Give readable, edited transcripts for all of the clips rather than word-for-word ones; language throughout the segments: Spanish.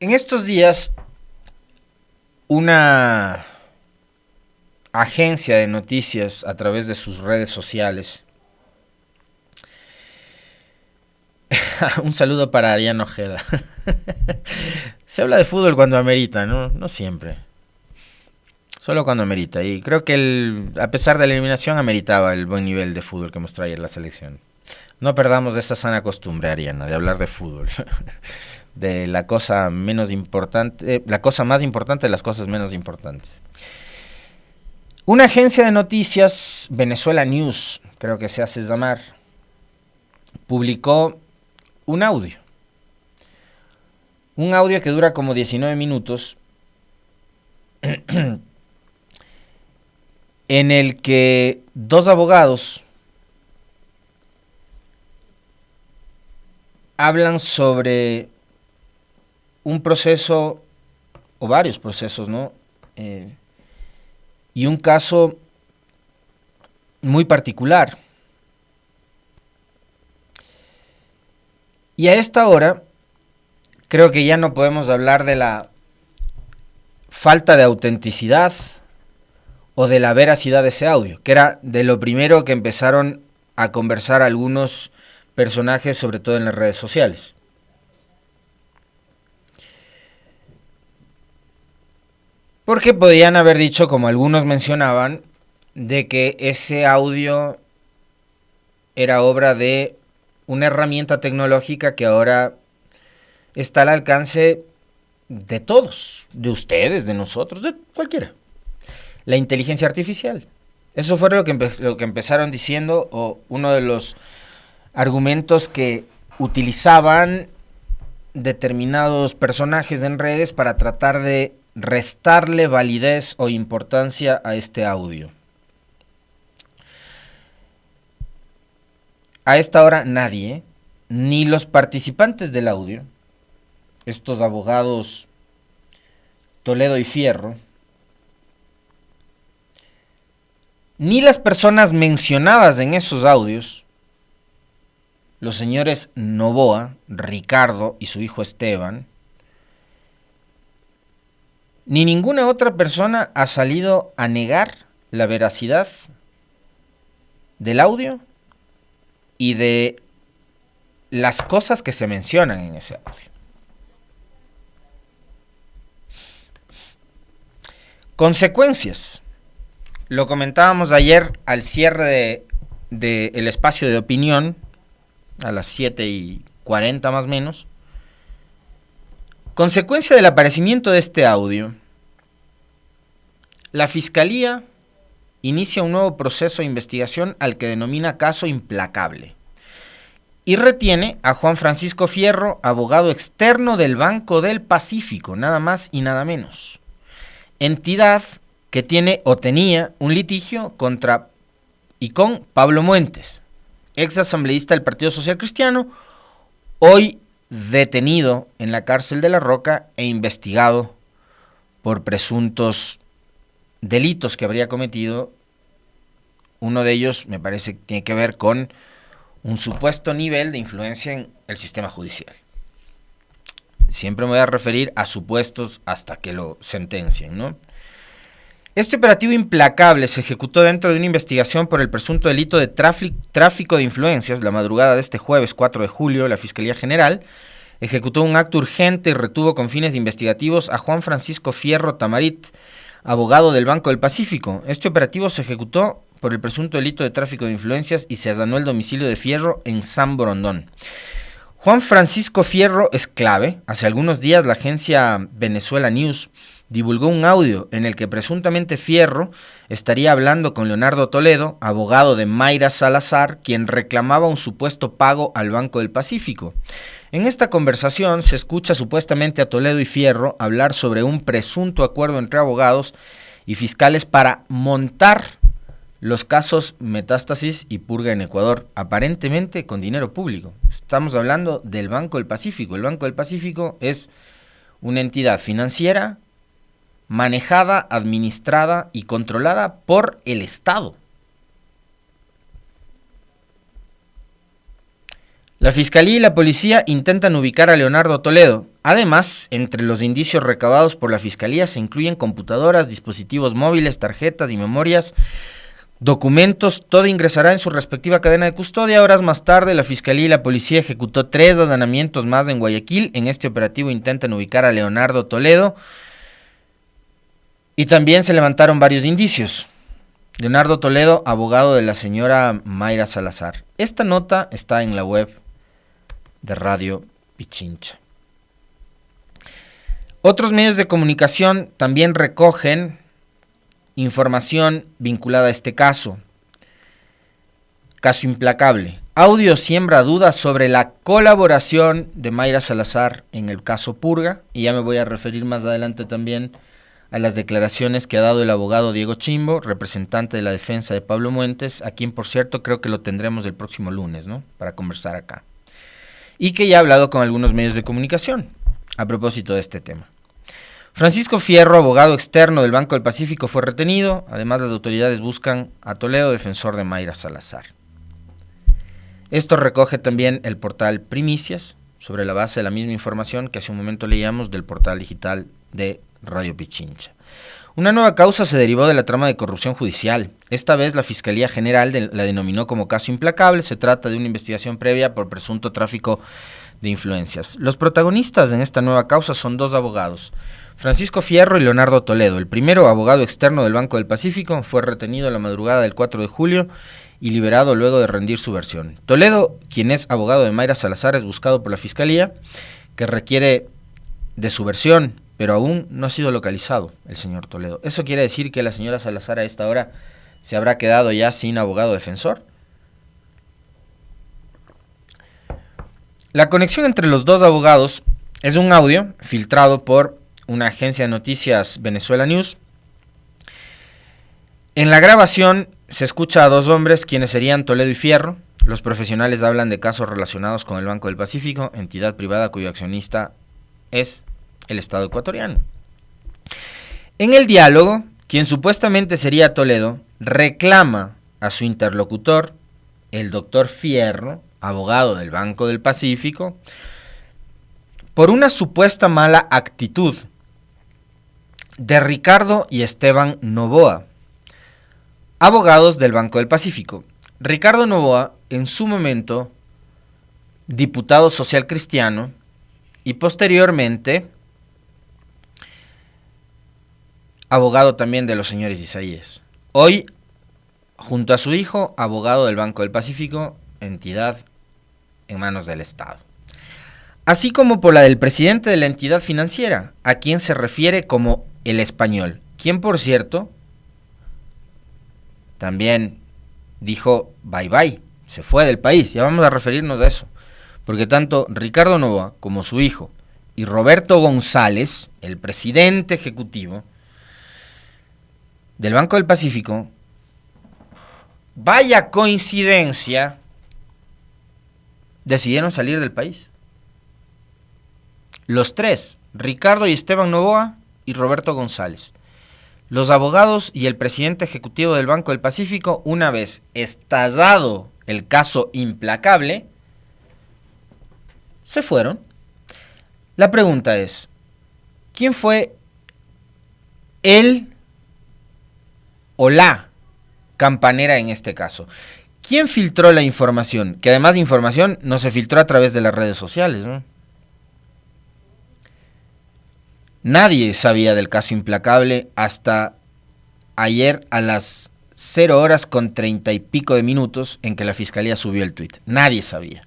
En estos días, una agencia de noticias a través de sus redes sociales, un saludo para Ariana Ojeda. Se habla de fútbol cuando amerita, ¿no? No siempre. Solo cuando amerita. Y creo que a pesar de la eliminación, ameritaba el buen nivel de fútbol que mostró ayer la selección. No perdamos esa sana costumbre, Ariana, de hablar de fútbol. De la cosa menos importante, la cosa más importante de las cosas menos importantes. Una agencia de noticias, Venezuela News, creo que se hace llamar, publicó un audio. Un audio que dura como 19 minutos, en el que dos abogados hablan sobre un proceso, o varios procesos, ¿no? Y un caso muy particular. Y a esta hora, creo que ya no podemos hablar de la falta de autenticidad o de la veracidad de ese audio, que era de lo primero que empezaron a conversar algunos personajes, sobre todo en las redes sociales. Porque podían haber dicho, como algunos mencionaban, de que ese audio era obra de una herramienta tecnológica que ahora está al alcance de todos, de ustedes, de nosotros, de cualquiera. La inteligencia artificial. Eso fue lo que empezaron diciendo, o uno de los argumentos que utilizaban determinados personajes en redes para tratar de restarle validez o importancia a este audio. A esta hora nadie, ni los participantes del audio, estos abogados Toledo y Fierro, ni las personas mencionadas en esos audios, los señores Noboa, Ricardo y su hijo Esteban, ni ninguna otra persona ha salido a negar la veracidad del audio y de las cosas que se mencionan en ese audio. Consecuencias. Lo comentábamos ayer al cierre de el espacio de opinión, a las 7:40 más o menos. Consecuencia del aparecimiento de este audio, la Fiscalía inicia un nuevo proceso de investigación al que denomina caso implacable y retiene a Juan Francisco Fierro, abogado externo del Banco del Pacífico, nada más y nada menos, entidad que tiene o tenía un litigio contra y con Pablo Muentes, ex asambleísta del Partido Social Cristiano, hoy detenido en la cárcel de La Roca e investigado por presuntos delitos que habría cometido. Uno de ellos me parece que tiene que ver con un supuesto nivel de influencia en el sistema judicial. Siempre me voy a referir a supuestos hasta que lo sentencien, ¿no? Este operativo implacable se ejecutó dentro de una investigación por el presunto delito de tráfico de influencias. La madrugada de este jueves 4 de julio, la Fiscalía General ejecutó un acto urgente y retuvo con fines investigativos a Juan Francisco Fierro Tamarit, abogado del Banco del Pacífico. Este operativo se ejecutó por el presunto delito de tráfico de influencias y se allanó el domicilio de Fierro en San Borondón. Juan Francisco Fierro es clave. Hace algunos días la agencia Venezuela News divulgó un audio en el que presuntamente Fierro estaría hablando con Leonardo Toledo, abogado de Mayra Salazar, quien reclamaba un supuesto pago al Banco del Pacífico. En esta conversación se escucha supuestamente a Toledo y Fierro hablar sobre un presunto acuerdo entre abogados y fiscales para montar los casos Metástasis y Purga en Ecuador, aparentemente con dinero público. Estamos hablando del Banco del Pacífico. El Banco del Pacífico es una entidad financiera manejada, administrada y controlada por el Estado. La Fiscalía y la Policía intentan ubicar a Leonardo Toledo. Además, entre los indicios recabados por la Fiscalía se incluyen computadoras, dispositivos móviles, tarjetas y memorias, documentos. Todo ingresará en su respectiva cadena de custodia. Horas más tarde, la Fiscalía y la Policía ejecutó 3 allanamientos más en Guayaquil. En este operativo intentan ubicar a Leonardo Toledo y también se levantaron varios indicios. Leonardo Toledo, abogado de la señora Mayra Salazar. Esta nota está en la web de Radio Pichincha. Otros medios de comunicación también recogen información vinculada a este caso. Caso implacable. Audio siembra dudas sobre la colaboración de Mayra Salazar en el caso Purga, y ya me voy a referir más adelante también a las declaraciones que ha dado el abogado Diego Chimbo, representante de la defensa de Pablo Muentes, a quien por cierto creo que lo tendremos el próximo lunes, ¿no?, para conversar acá. Y que ya ha hablado con algunos medios de comunicación a propósito de este tema. Francisco Fierro, abogado externo del Banco del Pacífico, fue retenido. Además, las autoridades buscan a Toledo, defensor de Mayra Salazar. Esto recoge también el portal Primicias, sobre la base de la misma información que hace un momento leíamos del portal digital de Radio Pichincha. Una nueva causa se derivó de la trama de corrupción judicial. Esta vez la Fiscalía General la denominó como caso implacable. Se trata de una investigación previa por presunto tráfico de influencias. Los protagonistas en esta nueva causa son 2 abogados, Francisco Fierro y Leonardo Toledo. El primero, abogado externo del Banco del Pacífico, fue retenido la madrugada del 4 de julio y liberado luego de rendir su versión. Toledo, quien es abogado de Mayra Salazar, es buscado por la Fiscalía, que requiere de su versión, pero aún no ha sido localizado el señor Toledo. ¿Eso quiere decir que la señora Salazar a esta hora se habrá quedado ya sin abogado defensor? La conexión entre los 2 abogados es un audio filtrado por una agencia de noticias, Venezuela News. En la grabación se escucha a 2 hombres, quienes serían Toledo y Fierro. Los profesionales hablan de casos relacionados con el Banco del Pacífico, entidad privada cuyo accionista es el Estado ecuatoriano. En el diálogo, quien supuestamente sería Toledo, reclama a su interlocutor, el doctor Fierro, abogado del Banco del Pacífico, por una supuesta mala actitud de Ricardo y Esteban Noboa, abogados del Banco del Pacífico. Ricardo Noboa, en su momento, diputado social cristiano, y posteriormente abogado también de los señores Isaías. Hoy, junto a su hijo, abogado del Banco del Pacífico, entidad en manos del Estado. Así como por la del presidente de la entidad financiera, a quien se refiere como el español, quien por cierto también dijo bye bye, se fue del país. Ya vamos a referirnos a eso, porque tanto Ricardo Noboa como su hijo y Roberto González, el presidente ejecutivo del Banco del Pacífico, vaya coincidencia, decidieron salir del país. Los 3, Ricardo y Esteban Noboa y Roberto González. Los abogados y el presidente ejecutivo del Banco del Pacífico, una vez estallado el caso implacable, se fueron. La pregunta es, ¿quién fue él o la campanera en este caso? ¿Quién filtró la información? Que además de información no se filtró a través de las redes sociales, ¿no? Nadie sabía del caso implacable hasta ayer a las 0 horas con 30 y pico de minutos en que la Fiscalía subió el tuit. Nadie sabía.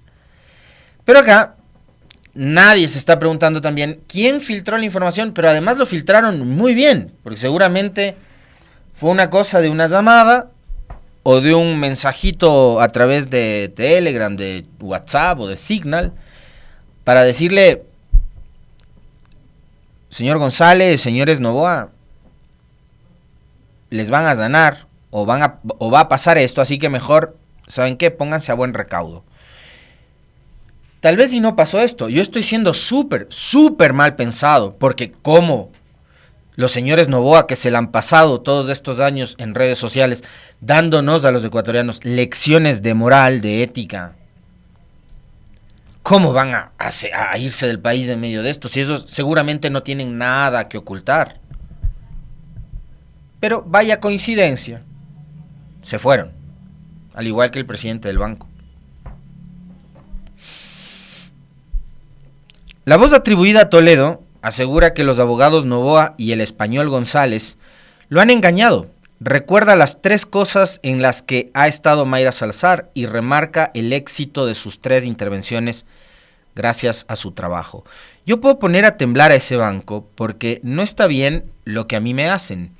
Pero acá nadie se está preguntando también quién filtró la información, pero además lo filtraron muy bien, porque seguramente fue una cosa de una llamada o de un mensajito a través de Telegram, de WhatsApp o de Signal, para decirle: señor González, señores Noboa, les van a ganar o va a pasar esto, así que mejor, ¿saben qué? Pónganse a buen recaudo. Tal vez si no pasó esto, yo estoy siendo súper mal pensado, porque como los señores Noboa, que se la han pasado todos estos años en redes sociales, dándonos a los ecuatorianos lecciones de moral, de ética, ¿cómo van a irse del país en medio de esto? Si ellos seguramente no tienen nada que ocultar. Pero vaya coincidencia, se fueron, al igual que el presidente del banco. La voz atribuida a Toledo asegura que los abogados Novoa y el español González lo han engañado. Recuerda las 3 cosas en las que ha estado Mayra Salazar y remarca el éxito de sus 3 intervenciones gracias a su trabajo. Yo puedo poner a temblar a ese banco porque no está bien lo que a mí me hacen.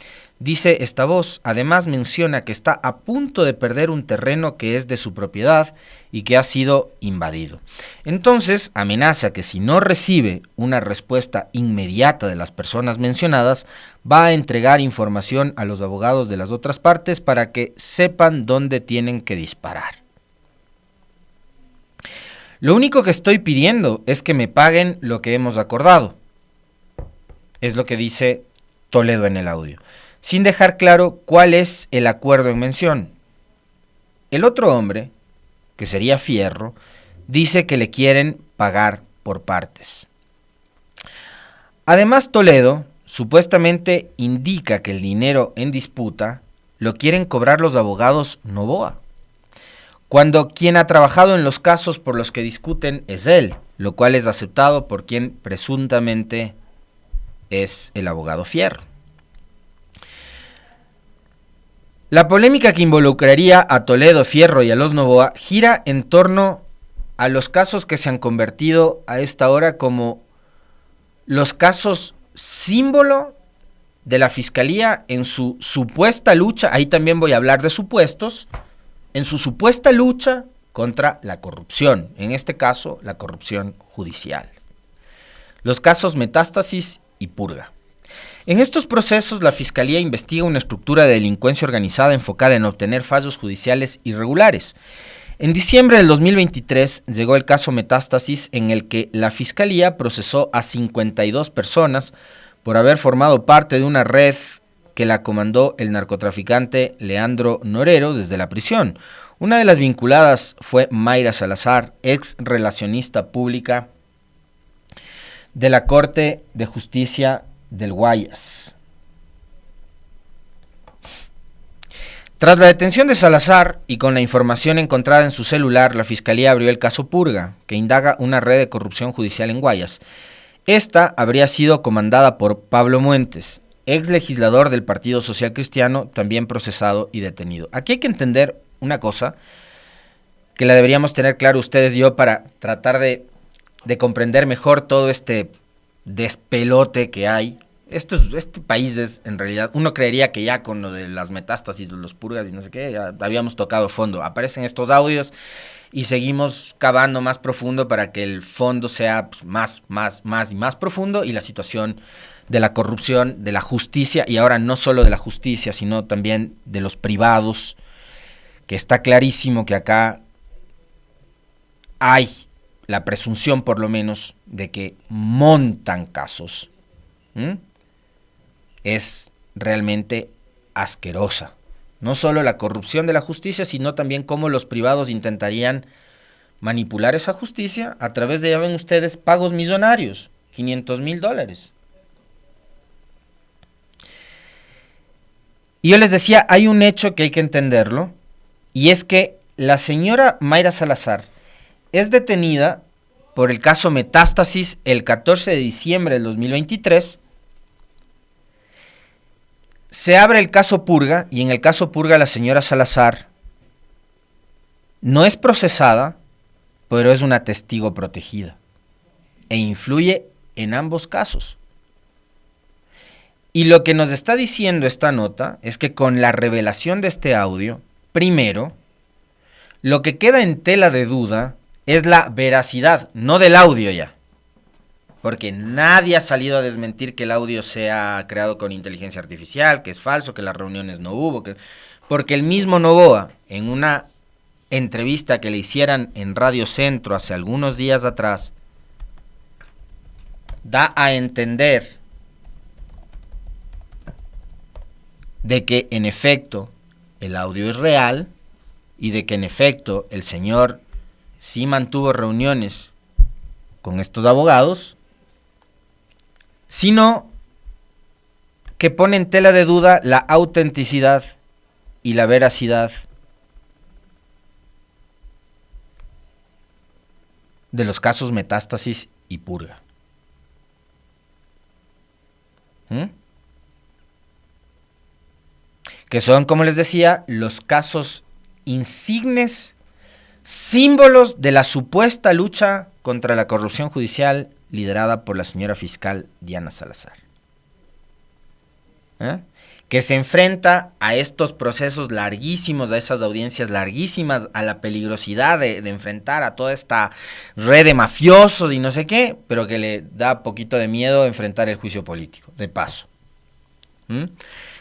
Dice esta voz, además menciona que está a punto de perder un terreno que es de su propiedad y que ha sido invadido. Entonces amenaza que si no recibe una respuesta inmediata de las personas mencionadas, va a entregar información a los abogados de las otras partes para que sepan dónde tienen que disparar. Lo único que estoy pidiendo es que me paguen lo que hemos acordado. Es lo que dice Toledo en el audio, sin dejar claro cuál es el acuerdo en mención. El otro hombre, que sería Fierro, dice que le quieren pagar por partes. Además, Toledo supuestamente indica que el dinero en disputa lo quieren cobrar los abogados Novoa, cuando quien ha trabajado en los casos por los que discuten es él, lo cual es aceptado por quien presuntamente es el abogado Fierro. La polémica que involucraría a Toledo, Fierro y a los Novoa gira en torno a los casos que se han convertido a esta hora como los casos símbolo de la Fiscalía en su supuesta lucha, ahí también voy a hablar de supuestos, en su supuesta lucha contra la corrupción, en este caso la corrupción judicial. Los casos Metástasis y Purga. En estos procesos, la Fiscalía investiga una estructura de delincuencia organizada enfocada en obtener fallos judiciales irregulares. En diciembre del 2023 llegó el caso Metástasis, en el que la Fiscalía procesó a 52 personas por haber formado parte de una red que la comandó el narcotraficante Leandro Norero desde la prisión. Una de las vinculadas fue Mayra Salazar, ex relacionista pública de la Corte de Justicia del Guayas. Tras la detención de Salazar y con la información encontrada en su celular, la Fiscalía abrió el caso Purga, que indaga una red de corrupción judicial en Guayas. Esta habría sido comandada por Pablo Muentes, ex legislador del Partido Social Cristiano, también procesado y detenido. Aquí hay que entender una cosa que la deberíamos tener claro ustedes y yo para tratar de comprender mejor todo este despelote que hay. Este país es, en realidad, uno creería que ya con lo de las metástasis, los purgas y no sé qué, ya habíamos tocado fondo. Aparecen estos audios y seguimos cavando más profundo para que el fondo sea más y más profundo, y la situación de la corrupción, de la justicia, y ahora no solo de la justicia, sino también de los privados, que está clarísimo que acá hay la presunción, por lo menos, de que montan casos. Es realmente asquerosa. No solo la corrupción de la justicia, sino también cómo los privados intentarían manipular esa justicia a través de, ya ven ustedes, pagos millonarios, $500,000. Y yo les decía, hay un hecho que hay que entenderlo, y es que la señora Mayra Salazar es detenida por el caso Metástasis el 14 de diciembre del 2023. Se abre el caso Purga, y en el caso Purga la señora Salazar no es procesada, pero es una testigo protegida e influye en ambos casos. Y lo que nos está diciendo esta nota es que con la revelación de este audio, primero, lo que queda en tela de duda es la veracidad, no del audio ya. Porque nadie ha salido a desmentir que el audio sea creado con inteligencia artificial, que es falso, que las reuniones no hubo. Porque el mismo Novoa, en una entrevista que le hicieran en Radio Centro hace algunos días atrás, da a entender de que en efecto el audio es real y de que en efecto el señor sí mantuvo reuniones con estos abogados, sino que pone en tela de duda la autenticidad y la veracidad de los casos Metástasis y Purga. Que son, como les decía, los casos insignes, símbolos de la supuesta lucha contra la corrupción judicial liderada por la señora fiscal Diana Salazar. Que se enfrenta a estos procesos larguísimos, a esas audiencias larguísimas, a la peligrosidad de enfrentar a toda esta red de mafiosos y no sé qué, pero que le da poquito de miedo enfrentar el juicio político, de paso.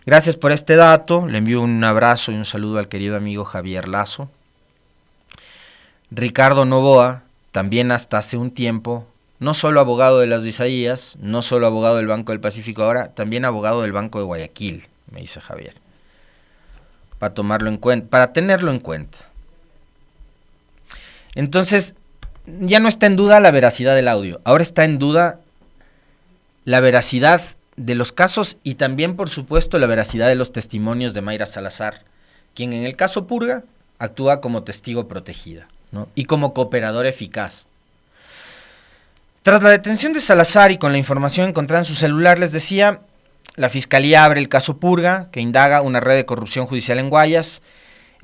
Gracias por este dato, le envío un abrazo y un saludo al querido amigo Javier Lazo. Ricardo Novoa, también hasta hace un tiempo, no solo abogado de las Isaías, no solo abogado del Banco del Pacífico ahora, también abogado del Banco de Guayaquil, me dice Javier. Para tomarlo en cuenta, para tenerlo en cuenta. Entonces, ya no está en duda la veracidad del audio, ahora está en duda la veracidad de los casos y también, por supuesto, la veracidad de los testimonios de Mayra Salazar, quien en el caso Purga actúa como testigo protegida, ¿no? Y como cooperador eficaz. Tras la detención de Salazar y con la información encontrada en su celular, les decía, la Fiscalía abre el caso Purga, que indaga una red de corrupción judicial en Guayas.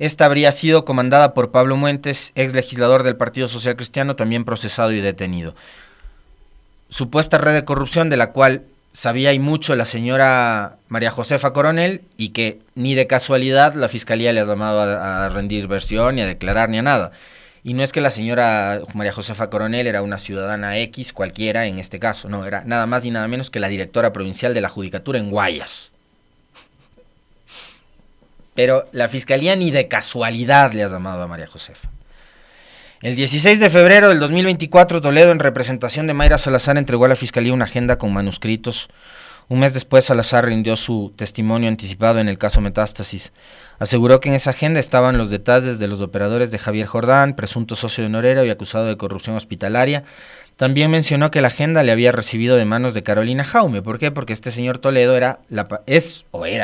Esta habría sido comandada por Pablo Muentes, ex legislador del Partido Social Cristiano, también procesado y detenido. Supuesta red de corrupción de la cual sabía y mucho la señora María Josefa Coronel y que ni de casualidad la Fiscalía le ha llamado a rendir versión, ni a declarar, ni a nada. Y no es que la señora María Josefa Coronel era una ciudadana X cualquiera en este caso, no, era nada más y nada menos que la directora provincial de la Judicatura en Guayas. Pero la Fiscalía ni de casualidad le ha llamado a María Josefa. El 16 de febrero del 2024, Toledo, en representación de Mayra Salazar, entregó a la Fiscalía una agenda con manuscritos. Un mes después, Salazar rindió su testimonio anticipado en el caso Metástasis. Aseguró que en esa agenda estaban los detalles de los operadores de Javier Jordán, presunto socio de Norero y acusado de corrupción hospitalaria. También mencionó que la agenda le había recibido de manos de Carolina Jaume. ¿Por qué? Porque este señor Toledo era,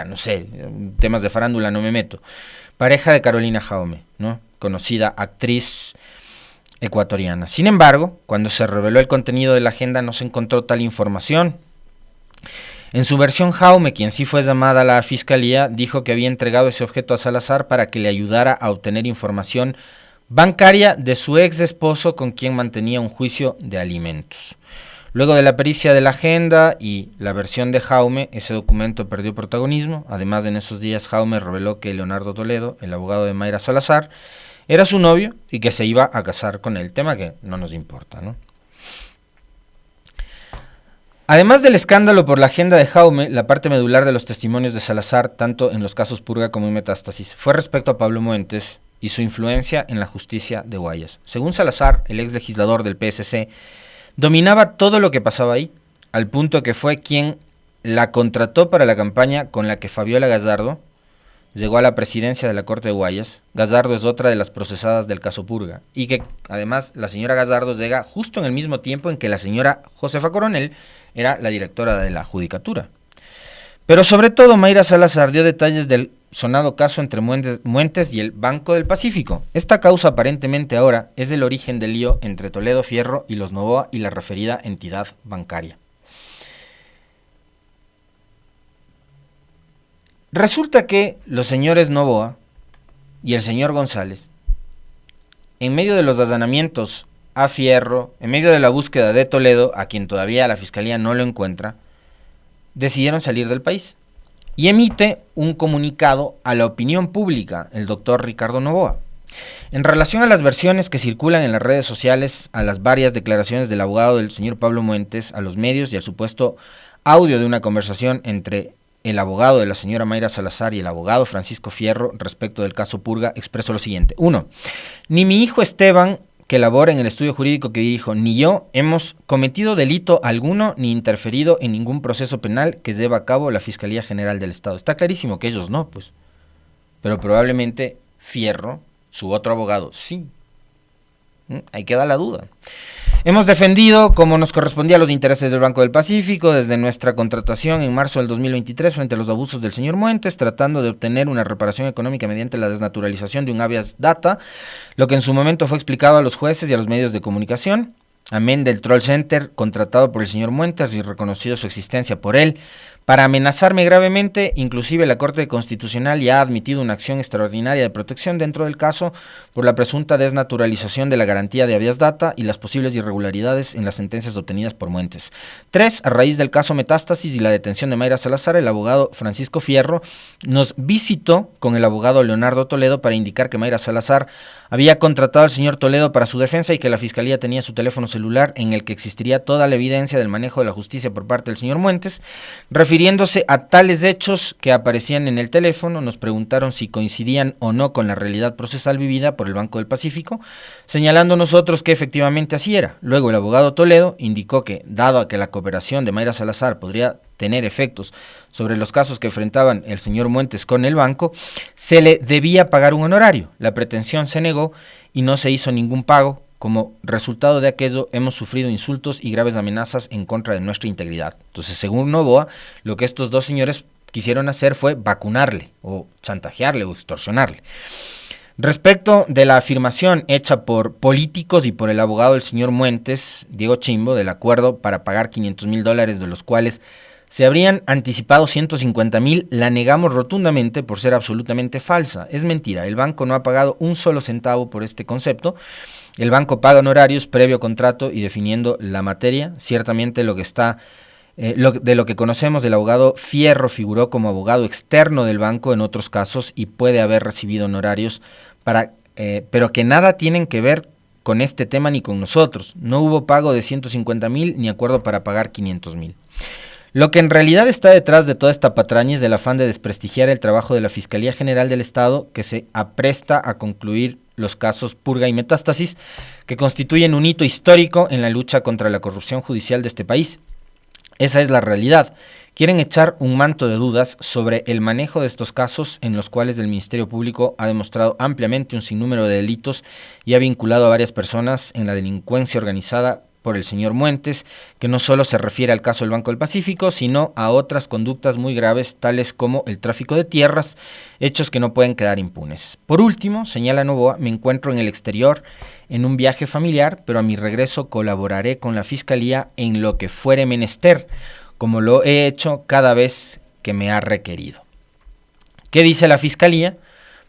no sé, temas de farándula no me meto, pareja de Carolina Jaume, ¿no? Conocida actriz ecuatoriana. Sin embargo, cuando se reveló el contenido de la agenda no se encontró tal información. En su versión, Jaume, quien sí fue llamada a la Fiscalía, dijo que había entregado ese objeto a Salazar para que le ayudara a obtener información bancaria de su ex esposo con quien mantenía un juicio de alimentos. Luego de la pericia de la agenda y la versión de Jaume, ese documento perdió protagonismo. Además, en esos días Jaume reveló que Leonardo Toledo, el abogado de Mayra Salazar, era su novio y que se iba a casar con él, tema que no nos importa, ¿no? Además del escándalo por la agenda de Jaume, la parte medular de los testimonios de Salazar, tanto en los casos Purga como en Metástasis, fue respecto a Pablo Muentes y su influencia en la justicia de Guayas. Según Salazar, el ex legislador del PSC, dominaba todo lo que pasaba ahí, al punto que fue quien la contrató para la campaña con la que Fabiola Gallardo llegó a la presidencia de la Corte de Guayas. Gallardo es otra de las procesadas del caso Purga, y que además la señora Gallardo llega justo en el mismo tiempo en que la señora Josefa Coronel era la directora de la Judicatura. Pero sobre todo Mayra Salazar dio detalles del sonado caso entre Muentes y el Banco del Pacífico. Esta causa aparentemente ahora es el origen del lío entre Toledo Fierro y los Novoa y la referida entidad bancaria. Resulta que los señores Novoa y el señor González, en medio de los allanamientos a Fierro, en medio de la búsqueda de Toledo, a quien todavía la Fiscalía no lo encuentra, decidieron salir del país. Y emite un comunicado a la opinión pública, el doctor Ricardo Novoa. En relación a las versiones que circulan en las redes sociales, a las varias declaraciones del abogado del señor Pablo Muentes, a los medios y al supuesto audio de una conversación entre el abogado de la señora Mayra Salazar y el abogado Francisco Fierro respecto del caso Purga, expresó lo siguiente. 1. Ni mi hijo Esteban, que labora en el estudio jurídico que dirijo, ni yo hemos cometido delito alguno ni interferido en ningún proceso penal que lleva a cabo la Fiscalía General del Estado. Está clarísimo que ellos no, pues. Pero probablemente Fierro, su otro abogado, sí. Ahí queda la duda. Hemos defendido, como nos correspondía, los intereses del Banco del Pacífico desde nuestra contratación en marzo del 2023 frente a los abusos del señor Muentes, tratando de obtener una reparación económica mediante la desnaturalización de un habeas data, lo que en su momento fue explicado a los jueces y a los medios de comunicación. Amén del troll center contratado por el señor Muentes y reconocido su existencia por él, para amenazarme gravemente. Inclusive la Corte Constitucional ya ha admitido una acción extraordinaria de protección dentro del caso por la presunta desnaturalización de la garantía de habeas data y las posibles irregularidades en las sentencias obtenidas por Muentes. 3. A raíz del caso Metástasis y la detención de Mayra Salazar, el abogado Francisco Fierro nos visitó con el abogado Leonardo Toledo para indicar que Mayra Salazar había contratado al señor Toledo para su defensa y que la Fiscalía tenía su teléfono celular en el que existiría toda la evidencia del manejo de la justicia por parte del señor Muentes. Refiriéndose a tales hechos que aparecían en el teléfono, nos preguntaron si coincidían o no con la realidad procesal vivida por el Banco del Pacífico, señalando nosotros que efectivamente así era. Luego el abogado Toledo indicó que, dado a que la cooperación de Mayra Salazar podría tener efectos sobre los casos que enfrentaban el señor Muentes con el banco, se le debía pagar un honorario. La pretensión se negó y no se hizo ningún pago. Como resultado de aquello, hemos sufrido insultos y graves amenazas en contra de nuestra integridad. Entonces, según Novoa, lo que estos dos señores quisieron hacer fue vacunarle, o chantajearle, o extorsionarle. Respecto de la afirmación hecha por políticos y por el abogado del señor Muentes, Diego Chimbo, del acuerdo para pagar $500,000, de los cuales se habrían anticipado 150,000, la negamos rotundamente por ser absolutamente falsa. Es mentira, el banco no ha pagado un solo centavo por este concepto. El banco paga honorarios previo contrato y definiendo la materia. Ciertamente lo que está, de lo que conocemos del abogado Fierro, figuró como abogado externo del banco en otros casos y puede haber recibido honorarios, pero que nada tienen que ver con este tema ni con nosotros. No hubo pago de 150,000 ni acuerdo para pagar 500,000. Lo que en realidad está detrás de toda esta patraña es del afán de desprestigiar el trabajo de la Fiscalía General del Estado, que se apresta a concluir los casos Purga y Metástasis, que constituyen un hito histórico en la lucha contra la corrupción judicial de este país. Esa es la realidad. Quieren echar un manto de dudas sobre el manejo de estos casos, en los cuales el Ministerio Público ha demostrado ampliamente un sinnúmero de delitos y ha vinculado a varias personas en la delincuencia organizada por el señor Muentes, que no solo se refiere al caso del Banco del Pacífico, sino a otras conductas muy graves, tales como el tráfico de tierras, hechos que no pueden quedar impunes. Por último, señala Novoa, me encuentro en el exterior en un viaje familiar, pero a mi regreso colaboraré con la Fiscalía en lo que fuere menester, como lo he hecho cada vez que me ha requerido. ¿Qué dice la Fiscalía?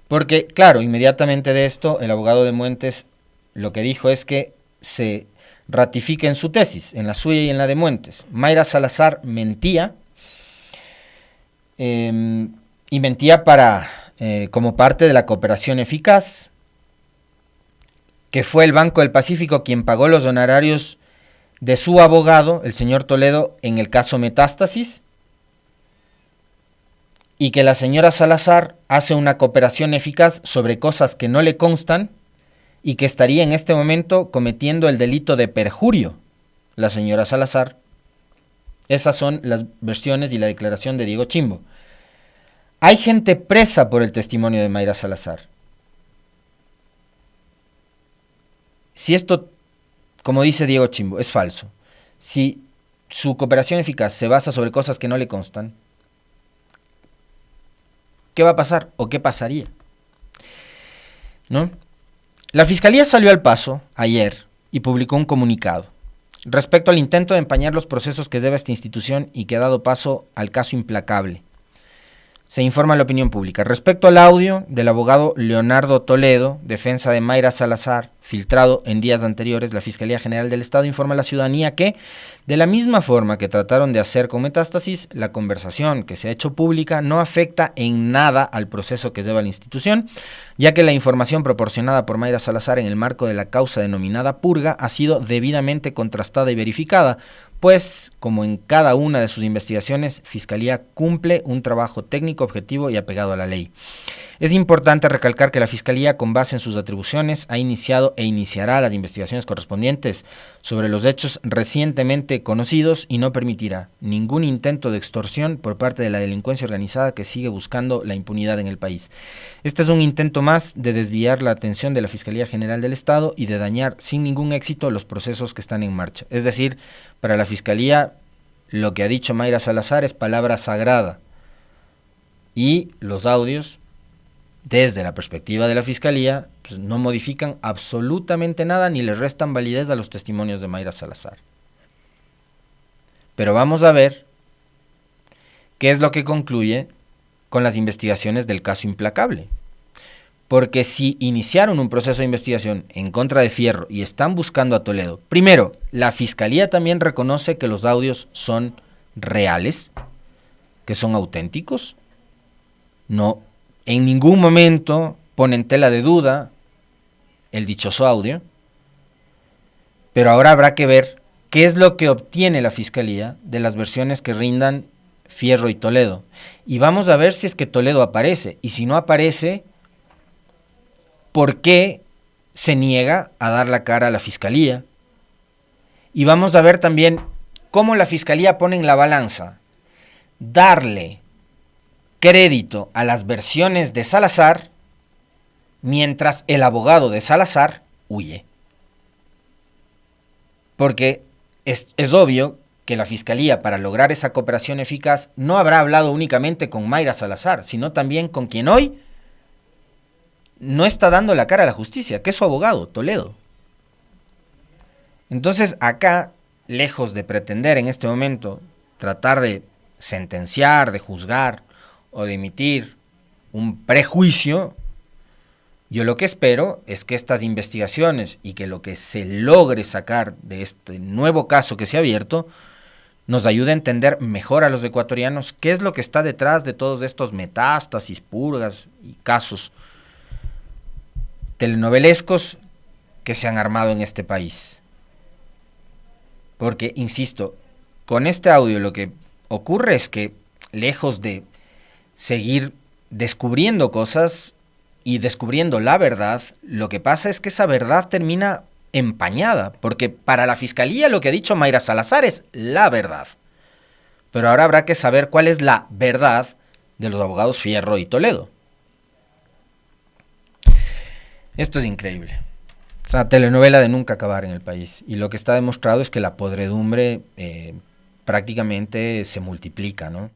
Porque, claro, inmediatamente de esto, el abogado de Muentes lo que dijo es que se ratifica en su tesis, en la suya y en la de Muentes. Mayra Salazar mentía, y mentía como parte de la cooperación eficaz, que fue el Banco del Pacífico quien pagó los honorarios de su abogado, el señor Toledo, en el caso Metástasis, y que la señora Salazar hace una cooperación eficaz sobre cosas que no le constan, y que estaría en este momento cometiendo el delito de perjurio, la señora Salazar. Esas son las versiones y la declaración de Diego Chimbo. Hay gente presa por el testimonio de Mayra Salazar. Si esto, como dice Diego Chimbo, es falso, si su cooperación eficaz se basa sobre cosas que no le constan, ¿qué va a pasar o qué pasaría? ¿No? La Fiscalía salió al paso ayer y publicó un comunicado respecto al intento de empañar los procesos que lleva esta institución y que ha dado paso al caso implacable. Se informa a la opinión pública. Respecto al audio del abogado Leonardo Toledo, defensa de Mayra Salazar, filtrado en días anteriores, la Fiscalía General del Estado informa a la ciudadanía que, de la misma forma que trataron de hacer con Metástasis, la conversación que se ha hecho pública no afecta en nada al proceso que lleva la institución, ya que la información proporcionada por Mayra Salazar en el marco de la causa denominada Purga ha sido debidamente contrastada y verificada, pues, como en cada una de sus investigaciones, Fiscalía cumple un trabajo técnico, objetivo y apegado a la ley. Es importante recalcar que la Fiscalía, con base en sus atribuciones, ha iniciado e iniciará las investigaciones correspondientes sobre los hechos recientemente conocidos y no permitirá ningún intento de extorsión por parte de la delincuencia organizada que sigue buscando la impunidad en el país. Este es un intento más de desviar la atención de la Fiscalía General del Estado y de dañar sin ningún éxito los procesos que están en marcha. Es decir, para la Fiscalía, lo que ha dicho Mayra Salazar es palabra sagrada y los audios, desde la perspectiva de la Fiscalía, pues no modifican absolutamente nada ni le restan validez a los testimonios de Mayra Salazar. Pero vamos a ver qué es lo que concluye con las investigaciones del caso Implacable. Porque si iniciaron un proceso de investigación en contra de Fierro y están buscando a Toledo, primero, la Fiscalía también reconoce que los audios son reales, que son auténticos. No, en ningún momento pone en tela de duda el dichoso audio, pero ahora habrá que ver qué es lo que obtiene la Fiscalía de las versiones que rindan Fierro y Toledo. Y vamos a ver si es que Toledo aparece, y si no aparece, ¿por qué se niega a dar la cara a la Fiscalía? Y vamos a ver también cómo la Fiscalía pone en la balanza darle crédito a las versiones de Salazar, mientras el abogado de Salazar huye. Porque es obvio que la Fiscalía, para lograr esa cooperación eficaz, no habrá hablado únicamente con Mayra Salazar, sino también con quien hoy no está dando la cara a la justicia, que es su abogado, Toledo. Entonces acá, lejos de pretender en este momento tratar de sentenciar, de juzgar o de emitir un prejuicio, yo lo que espero es que estas investigaciones y que lo que se logre sacar de este nuevo caso que se ha abierto nos ayude a entender mejor a los ecuatorianos qué es lo que está detrás de todos estos metástasis, purgas y casos telenovelescos que se han armado en este país. Porque, insisto, con este audio lo que ocurre es que, lejos de seguir descubriendo cosas y descubriendo la verdad, lo que pasa es que esa verdad termina empañada, porque para la Fiscalía lo que ha dicho Mayra Salazar es la verdad. Pero ahora habrá que saber cuál es la verdad de los abogados Fierro y Toledo. Esto es increíble. O sea, telenovela de nunca acabar en el país. Y lo que está demostrado es que la podredumbre prácticamente se multiplica, ¿no?